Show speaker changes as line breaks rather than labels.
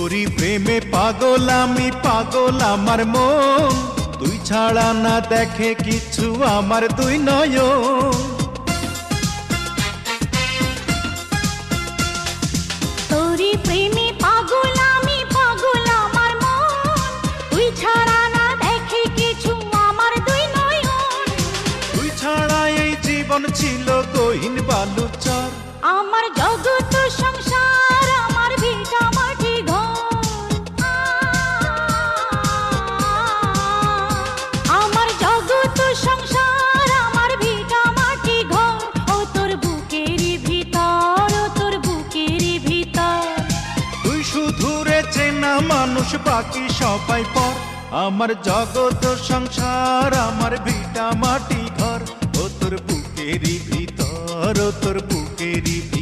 তোরি প্রেমে পাগল আমি, পাগল আমার মন, তুই ছাড়া না দেখে কিছু আমার দুই নয়ন।
তোরি প্রেমে পাগল আমি, পাগল আমার মন, তুই ছাড়া না দেখে কিছু আমার দুই নয়ন।
তুই ছাড়া এই জীবন ছিল গহীন বালুচর।
আমার জগৎ সংসার, আমার ভিটা মাটি ঘর, আমার জগৎ সংসার, আমার ভিটা মাটি ঘর। ও তোর বুকেরই ভিতর, ও তোর বুকেরই ভিতর।
তুই শুধু রে চেনা মানুষ, বাকি সবাই পর। আমার জগৎ সংসার, আমার ভিটা মাটি ঘর। ও তোর বুকেরই ভিতর, ও তোর বুকেরই ভিতর।